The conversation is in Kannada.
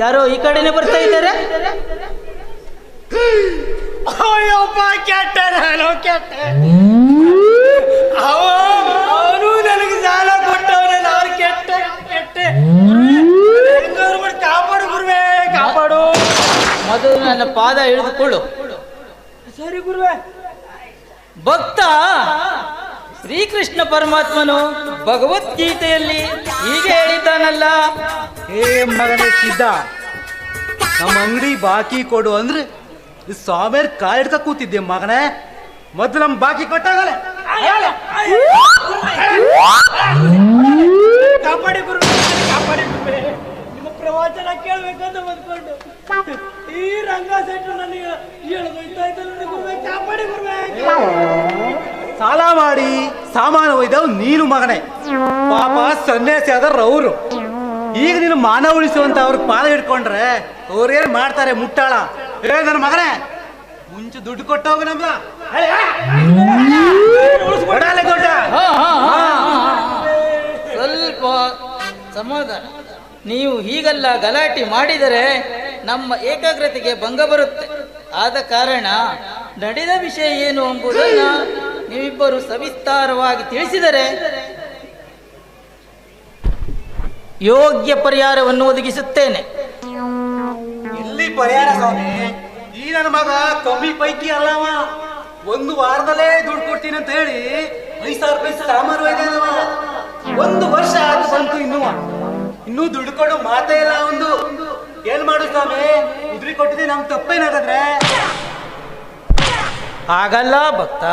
ಯಾರೋ ಈ ಕಡೆನೆ ಬರ್ತಾ ಇದ್ದಾರೆ. ಅಯ್ಯಪ್ಪ ಕೆಟ್ಟ ನಾನು ಕೆಟ್ಟ. ಅವನು ನನಗೆ ಸಾಲ ಕೊಟ್ಟವನೇ, ನಾನು ಕೆಟ್ಟ ಕೆಟ್ಟೆ. ಕಾಪಾಡು ಗುರುವೆ, ಕಾಪಾಡು. ಮೊದಲು ನನ್ನ ಪಾದ ಹಿಡಿದುಕೊಳ್ಳು. ಸರಿ ಗುರುವೆ. ಭಕ್ತ ಶ್ರೀಕೃಷ್ಣ ಪರಮಾತ್ಮನು ಭಗವದ್ಗೀತೆಯಲ್ಲಿ ಹೀಗೆ ಹೇಳಿದ್ದಾನಲ್ಲ, ಏ ಮಗನೇ ಸಿದ್ಧ, ನಮ್ಮ ಅಂಗಡಿ ಬಾಕಿ ಕೊಡು ಅಂದ್ರೆ ಸ್ವಾಮಿಯರ್ ಕಾಲಿಡ್ಕ ಕೂತಿದ್ದೆ ಮಗನೇ. ಮೊದಲು ನಮ್ಮ ಬಾಕಿ ಕೊಟ್ಟಾಗಲ್ಲ. ಕಾಪಾಡಿ ಗುರು, ಕಾಪಾಡಿ ಗುರುವೆ. ನಿಮ್ಮ ಪ್ರವಚನ ಕೇಳ್ಬೇಕಂತ ಬಂದ್ಕೊಂಡು ಈ ರಂಗ ಸೆಟ್ರು ನನಗೆ ಹೇಳೋಯ್ತಾ ಇದ್ದಲ್ಲ ಗುರುವೆ, ಕಾಪಾಡಿ ಗುರುವೆ. ಸಾಲ ಮಾಡಿ ಸಾಮಾನು ಒಯ್ದವ್ ನೀನು ಮಗನೇ. ಪಾಪ ಸನ್ಯಾಸಿ ಆದವ್ರು ಅವರು. ಈಗ ನೀನು ಮಾನ ಉಳಿಸುವಂತ ಅವ್ರ ಪಾದ ಹಿಡ್ಕೊಂಡ್ರೆ ಅವ್ರೇನ್ ಮಾಡ್ತಾರೆ ಮುಟ್ಟಾಳ. ಏ ನನ್ನ ಮಗನೇ, ಮುಂಚೆ ದುಡ್ಡು ಕೊಟ್ಟೋಗ ನಮ್ದ ಸ್ವಲ್ಪ ಸಮಾಧಾನ. ನೀವು ಹೀಗೆಲ್ಲ ಗಲಾಟೆ ಮಾಡಿದರೆ ನಮ್ಮ ಏಕಾಗ್ರತೆಗೆ ಭಂಗ ಬರುತ್ತೆ. ಆದ ಕಾರಣ ನಡೆದ ವಿಷಯ ಏನು ಎಂಬುದನ್ನು ನೀವಿಬ್ಬರು ಸವಿಸ್ತಾರವಾಗಿ ತಿಳಿಸಿದರೆ ಯೋಗ್ಯ ಪರಿಹಾರವನ್ನು ಒದಗಿಸುತ್ತೇನೆ. ಇಲ್ಲಿ ಪರಿಹಾರ ಸ್ವಾಮಿ? ಈ ನನ್ನ ಮಗ ಕಮ್ಮಿ ಪೈಕಿ ಅಲ್ಲವ. ಒಂದು ವಾರದಲ್ಲೇ ದುಡ್ಡು ಕೊಡ್ತೀನಿ ಅಂತ ಹೇಳಿ 5,000 ರೂಪಾಯಿ ಸಾಮಾನು ಒಯ್ದವ. 1 ವರ್ಷ ಆಗ ಬಂತು, ಇನ್ನೂ ದುಡ್ಡು ಕೊಡು ಮಾತೇ ಇಲ್ಲ ಒಂದು. ಏನ್ ಮಾಡು ಸ್ವಾಮಿ? ಉದ್ರಿ ಕೊಟ್ಟಿದ್ದೆ, ನಮ್ ತಪ್ಪೇನಾದ್ರೆ ಆಗಲ್ಲ ಭಕ್ತ.